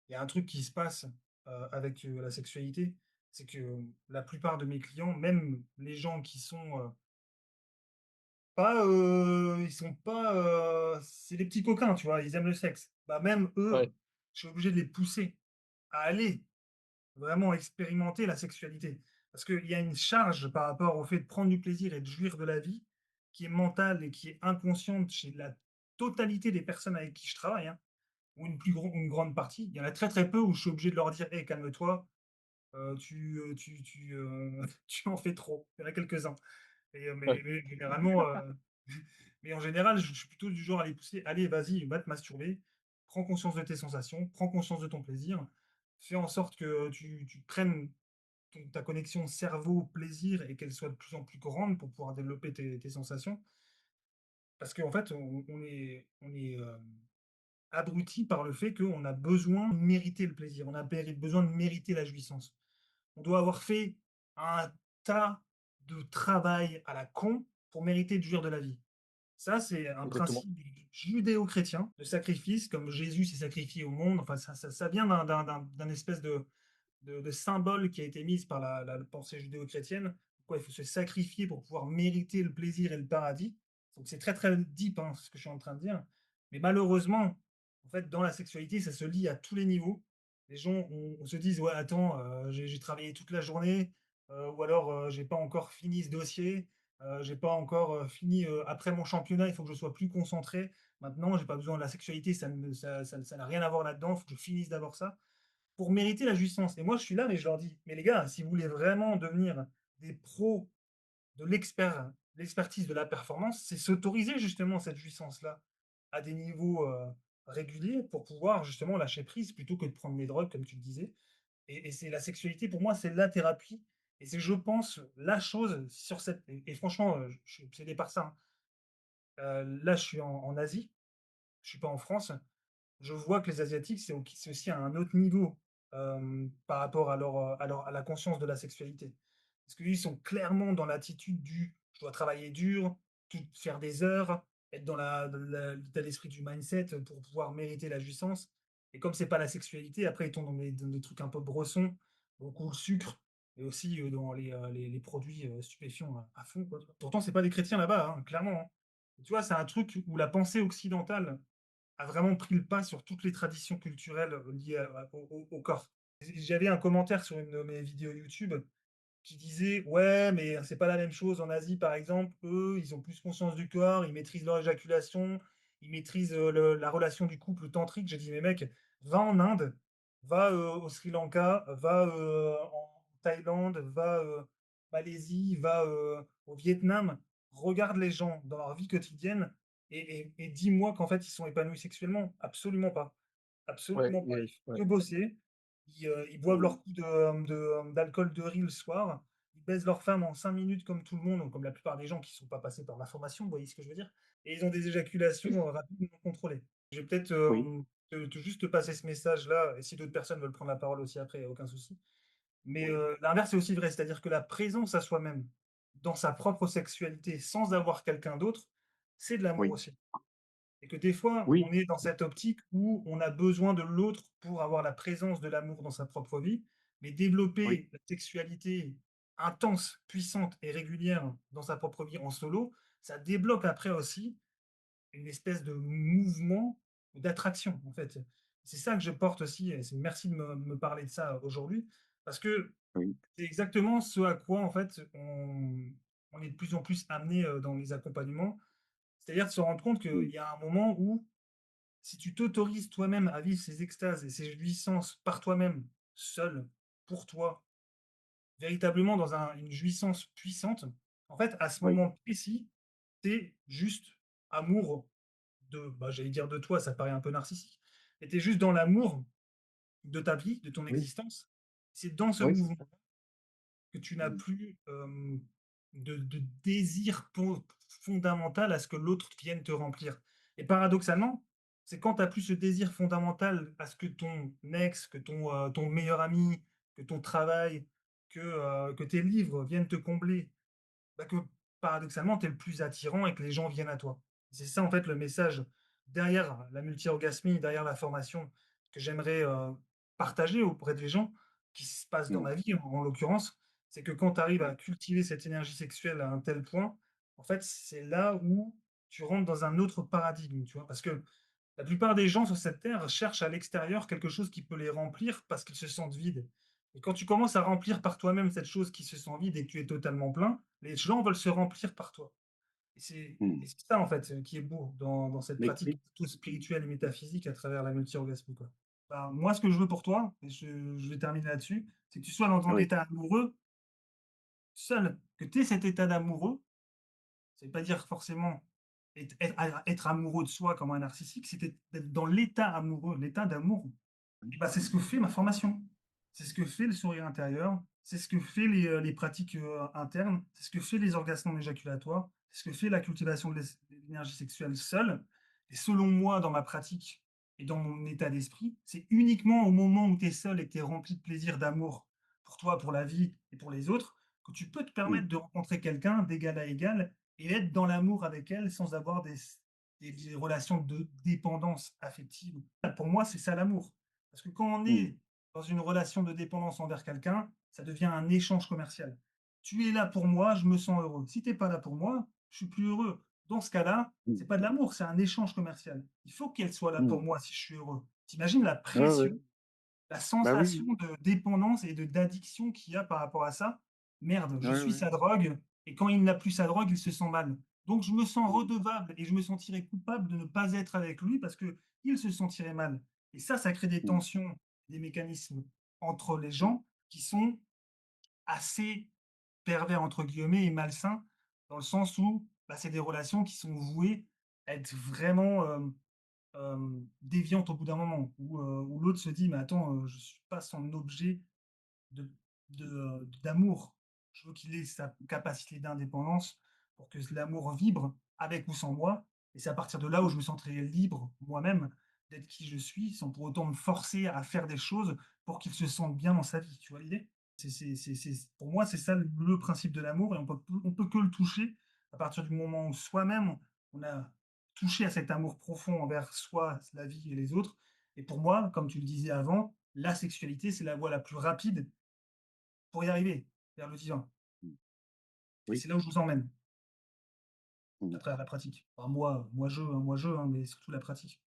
il y a un truc qui se passe, avec, la sexualité, c'est que la plupart de mes clients, même les gens qui sont, ils sont pas, c'est des petits coquins, tu vois? Ils aiment le sexe. Bah, même eux, Ouais, je suis obligé de les pousser à aller vraiment expérimenter la sexualité. Parce qu'il y a une charge par rapport au fait de prendre du plaisir et de jouir de la vie, qui est mentale et qui est inconsciente chez la totalité des personnes avec qui je travaille, hein, ou une grande partie. Il y en a très, très peu où je suis obligé de leur dire: «Hey, calme-toi, tu en fais trop». Il y en a quelques-uns et ouais, mais généralement, mais en général, je suis plutôt du genre à les pousser: «Allez, vas-y, va te masturber, prends conscience de tes sensations, prends conscience de ton plaisir, fais en sorte que tu prennes ta connexion cerveau-plaisir et qu'elle soit de plus en plus grande pour pouvoir développer tes sensations». Parce qu'en fait, on est abruti par le fait qu'on a besoin de mériter le plaisir, on a besoin de mériter la jouissance. On doit avoir fait un tas de travail à la con pour mériter de jouir de la vie. Ça, c'est un exactement. principe judéo-chrétien de sacrifice, comme Jésus s'est sacrifié au monde. Enfin, ça vient d'un espèce de symbole qui a été mis par la pensée judéo-chrétienne. Quoi, il faut se sacrifier pour pouvoir mériter le plaisir et le paradis. Donc c'est très très deep, hein, ce que je suis en train de dire. Mais malheureusement, en fait, dans la sexualité, ça se lie à tous les niveaux. Les gens, on se dit, ouais, attends, j'ai travaillé toute la journée, ou alors j'ai pas encore fini ce dossier, j'ai pas encore fini après mon championnat, il faut que je sois plus concentré. Maintenant, j'ai pas besoin de la sexualité, ça n'a rien à voir là-dedans, il faut que je finisse d'abord ça pour mériter la jouissance. Et moi, je suis là, mais je leur dis, mais les gars, si vous voulez vraiment devenir des pros de l'expertise de la performance, c'est s'autoriser justement cette jouissance-là à des niveaux réguliers pour pouvoir justement lâcher prise plutôt que de prendre les drogues, comme tu le disais. Et c'est la sexualité, pour moi, c'est la thérapie. Et c'est, je pense, la chose sur cette. Et franchement, je suis obsédé par ça, hein. Là, je suis en Asie, je suis pas en France. Je vois que les Asiatiques, c'est aussi à un autre niveau par rapport à la conscience de la sexualité. Parce qu'ils sont clairement dans l'attitude du je dois travailler dur, faire des heures, être dans l'état d'esprit du mindset pour pouvoir mériter la jouissance. Et comme c'est pas la sexualité, après ils tombent dans des trucs un peu brossons, beaucoup le sucre, et aussi dans les produits stupéfiants à fond, quoi. Pourtant, c'est pas des chrétiens là-bas, hein, clairement, hein. Et tu vois, c'est un truc où la pensée occidentale a vraiment pris le pas sur toutes les traditions culturelles liées au corps. J'avais un commentaire sur une de mes vidéos YouTube qui disait ouais, mais c'est pas la même chose en Asie, par exemple. Eux, ils ont plus conscience du corps, ils maîtrisent leur éjaculation, ils maîtrisent la relation du couple tantrique. J'ai dit mais mec, va en Inde, va au Sri Lanka, va en Thaïlande, va Malaisie, va au Vietnam, regarde les gens dans leur vie quotidienne et dis-moi qu'en fait ils sont épanouis sexuellement. Absolument pas. Ouais, Absolument pas. Ils font ouais. que bosser, ils boivent leur coup d'alcool de riz le soir, ils baisent leur femme en 5 minutes comme tout le monde, comme la plupart des gens qui ne sont pas passés par la formation, vous voyez ce que je veux dire? Et ils ont des éjaculations rapides non contrôlées. Je vais peut-être Oui, juste te passer ce message-là, et si d'autres personnes veulent prendre la parole aussi après, il n'y a aucun souci. Mais l'inverse est aussi vrai, c'est-à-dire que la présence à soi-même, dans sa propre sexualité, sans avoir quelqu'un d'autre, c'est de l'amour oui, aussi. Et que des fois, oui, on est dans cette optique où on a besoin de l'autre pour avoir la présence de l'amour dans sa propre vie, mais oui, développer la sexualité intense, puissante et régulière dans sa propre vie en solo, ça débloque après aussi une espèce de mouvement d'attraction, en fait. C'est ça que je porte aussi, et merci de me parler de ça aujourd'hui, parce que oui, c'est exactement ce à quoi, en fait, on est de plus en plus amené dans les accompagnements. C'est-à-dire de se rendre compte qu'il oui, y a un moment où si tu t'autorises toi-même à vivre ces extases et ces jouissances par toi-même, seul, pour toi, véritablement dans une jouissance puissante, en fait, à ce oui, moment précis, tu juste amour de, bah, j'allais dire de toi, ça paraît un peu narcissique, mais tu juste dans l'amour de ta vie, de ton oui, existence. C'est dans ce oui, c'est mouvement ça. que tu n'as Mmh. plus de désir fondamental à ce que l'autre vienne te remplir. Et paradoxalement, c'est quand tu n'as plus ce désir fondamental à ce que ton ex, que ton meilleur ami, que ton travail, que tes livres viennent te combler, bah que paradoxalement, tu es le plus attirant et que les gens viennent à toi. C'est ça, en fait, le message derrière la multi-orgasmie, derrière la formation que j'aimerais partager auprès des gens qui se passent dans mmh, ma vie, en l'occurrence, c'est que quand tu arrives mmh, à cultiver cette énergie sexuelle à un tel point, en fait, c'est là où tu rentres dans un autre paradigme, tu vois? Parce que la plupart des gens sur cette terre cherchent à l'extérieur quelque chose qui peut les remplir parce qu'ils se sentent vides. Et quand tu commences à remplir par toi-même cette chose qui se sent vide et que tu es totalement plein, les gens veulent se remplir par toi. Et mmh. c'est ça, en fait, qui est beau dans cette Mais pratique plutôt spirituelle et métaphysique à travers la multi-orgasme, quoi. Bah, moi, ce que je veux pour toi, et je vais terminer là-dessus, c'est que tu sois dans ton oui, état amoureux seul, que tu aies cet état d'amoureux. Ça veut pas dire forcément être amoureux de soi comme un narcissique, c'est d'être dans l'état amoureux, l'état d'amour. Et bah, c'est ce que fait ma formation. C'est ce que fait le sourire intérieur, c'est ce que fait les pratiques, internes, c'est ce que fait les orgasmes non éjaculatoires, c'est ce que fait la cultivation de l'énergie sexuelle seule. Et selon moi, dans ma pratique et dans mon état d'esprit, c'est uniquement au moment où tu es seul et que tu es rempli de plaisir, d'amour pour toi, pour la vie et pour les autres, que tu peux te mmh, permettre de rencontrer quelqu'un d'égal à égal et être dans l'amour avec elle sans avoir des relations de dépendance affective. Pour moi, c'est ça l'amour. Parce que quand on mmh, est dans une relation de dépendance envers quelqu'un, ça devient un échange commercial. Tu es là pour moi, je me sens heureux. Si tu es pas là pour moi, je suis plus heureux. Dans ce cas-là, mmh, c'est pas de l'amour, c'est un échange commercial. Il faut qu'elle soit là mmh. pour moi si je suis heureux. T'imagines la Ouais, ouais. pression, la Bah, sensation oui, de dépendance et de d'addiction qu'il y a par rapport à ça. Merde, je ouais, suis ouais. sa drogue et quand il n'a plus sa drogue, il se sent mal. Donc je me sens Mmh, redevable et je me sentirais coupable de ne pas être avec lui parce qu'il se sentirait mal. Et ça crée des mmh, tensions, des mécanismes entre les gens qui sont assez «pervers» entre guillemets et malsains, dans le sens où, bah, c'est des relations qui sont vouées à être vraiment, déviantes au bout d'un moment, où l'autre se dit: «Mais attends, je suis pas son objet de d'amour. Je veux qu'il ait sa capacité d'indépendance pour que l'amour vibre avec ou sans moi. Et c'est à partir de là où je me sentirai libre moi-même d'être qui je suis, sans pour autant me forcer à faire des choses pour qu'il se sente bien dans sa vie. Tu vois l'idée? Pour moi, c'est ça le principe de l'amour et on peut que le toucher à partir du moment où soi-même, on a touché à cet amour profond envers soi, la vie et les autres. Et pour moi, comme tu le disais avant, la sexualité, c'est la voie la plus rapide pour y arriver, vers le divin. mmh. Et Oui. c'est là où je vous emmène, Mmh. à travers la pratique. Enfin moi je, hein, mais surtout la pratique.